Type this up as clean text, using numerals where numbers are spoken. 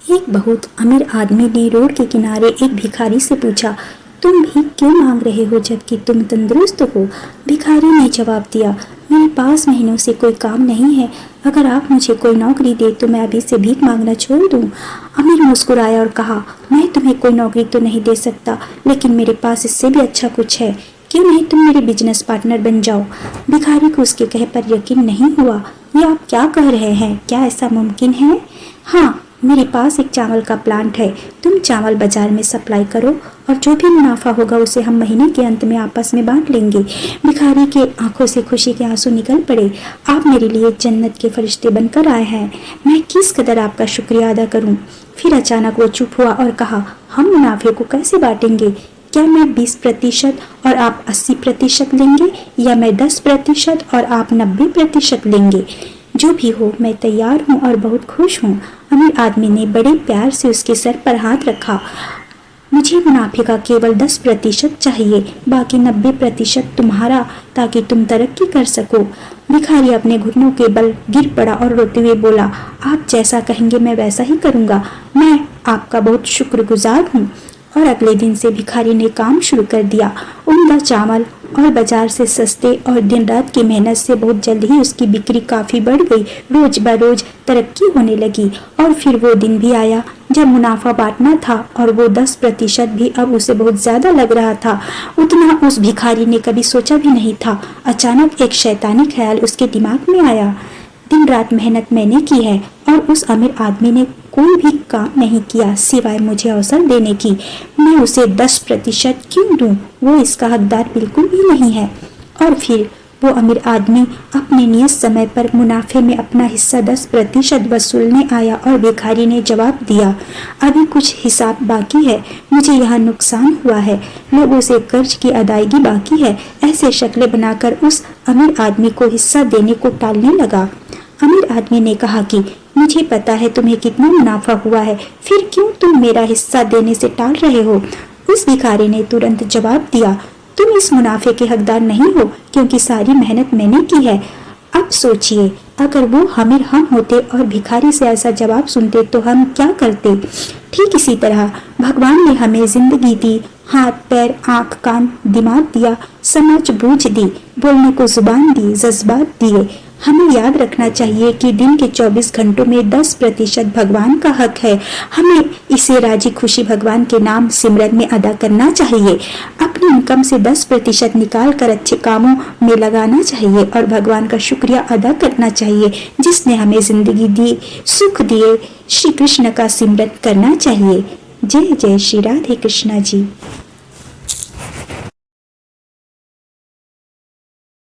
एक बहुत अमीर आदमी ने रोड के किनारे एक भिखारी से पूछा, तुम भीख क्यों मांग रहे हो जबकि तुम तंदुरुस्त हो? भिखारी ने जवाब दिया, मेरे पास महीनों से कोई काम नहीं है। अगर आप मुझे कोई नौकरी दे तो मैं अभी से भीख मांगना छोड़ दूं। अमीर मुस्कुराया और कहा, मैं तुम्हें कोई नौकरी तो नहीं दे सकता, लेकिन मेरे पास इससे भी अच्छा कुछ है। क्यों नहीं तुम मेरे बिजनेस पार्टनर बन जाओ? भिखारी को उसके कहे पर यकीन नहीं हुआ। ये आप क्या कह रहे हैं? क्या ऐसा मुमकिन है? हाँ, मेरे पास एक चावल का प्लांट है। तुम चावल बाजार में सप्लाई करो और जो भी मुनाफा होगा उसे हम महीने के अंत में आपस में बांट लेंगे। भिखारी के आंखों से खुशी के आंसू निकल पड़े। आप मेरे लिए जन्नत के फरिश्ते बनकर आए हैं। मैं किस कदर आपका शुक्रिया अदा करूं? फिर अचानक वो चुप हुआ और कहा, हम मुनाफे को कैसे बांटेंगे? क्या मैं 20% और आप 80% लेंगे, या मैं 10% और आप 90% लेंगे? जो भी हो, मैं तैयार हूँ और बहुत खुश हूँ। अमीर आदमी ने बड़े प्यार से उसके सर पर हाथ रखा। मुझे मुनाफे का केवल 10% चाहिए, बाकी 90% तुम्हारा, ताकि तुम तरक्की कर सको। भिखारी अपने घुटनों के बल गिर पड़ा और रोते हुए बोला, आप जैसा कहेंगे मैं वैसा ही करूँगा। मैं आपका बहुत शुक्रगुजार हूँ। और अगले दिन से भिखारी ने काम शुरू कर दिया। उम्दा चावल और बाजार से सस्ते और दिन रात की मेहनत से बहुत जल्द ही उसकी बिक्री काफ़ी बढ़ गई। रोज बरोज तरक्की होने लगी। और फिर वो दिन भी आया जब मुनाफा बांटना था और वो 10% भी अब उसे बहुत ज़्यादा लग रहा था। उतना उस भिखारी ने कभी सोचा भी नहीं था। अचानक एक शैतानी ख्याल उसके दिमाग में आया, दिन रात मेहनत मैंने की है और उस अमीर आदमी ने कोई भी काम नहीं किया सिवाय मुझे अवसर देने की। मैं उसे 10% क्यों दूं? वो इसका हकदार बिल्कुल भी नहीं है। और फिर वो अमीर आदमी अपने नियत समय पर मुनाफे में अपना हिस्सा 10% वसूलने आया और भिखारी ने जवाब दिया, अभी कुछ हिसाब बाकी है। मुझे यहाँ नुकसान हुआ है, लोगों से कर्ज की अदायगी बाकी है। ऐसे शक्लें बनाकर उस अमीर आदमी को हिस्सा देने को टालने लगा। अमीर आदमी ने कहा कि मुझे पता है तुम्हें कितना मुनाफा हुआ है, फिर क्यों तुम मेरा हिस्सा देने से टाल रहे हो? उस भिखारी ने तुरंत जवाब दिया, तुम इस मुनाफे के हकदार नहीं हो क्योंकि सारी मेहनत मैंने की है। अब सोचिए, अगर वो अमीर हम होते और भिखारी से ऐसा जवाब सुनते तो हम क्या करते? ठीक इसी तरह भगवान ने हमें जिंदगी दी, हाथ पैर आँख कान दिमाग दिया, समझ बूझ दी, बोलने को जुबान दी, जज्बात दिए। हमें याद रखना चाहिए कि दिन के 24 घंटों में 10% भगवान का हक है। हमें इसे राजी खुशी भगवान के नाम सिमरन में अदा करना चाहिए। अपनी इनकम से 10% निकाल कर अच्छे कामों में लगाना चाहिए और भगवान का शुक्रिया अदा करना चाहिए जिसने हमें जिंदगी दी, सुख दिए। श्री कृष्ण का सिमरन करना चाहिए। जय जय श्री राधे कृष्णा जी।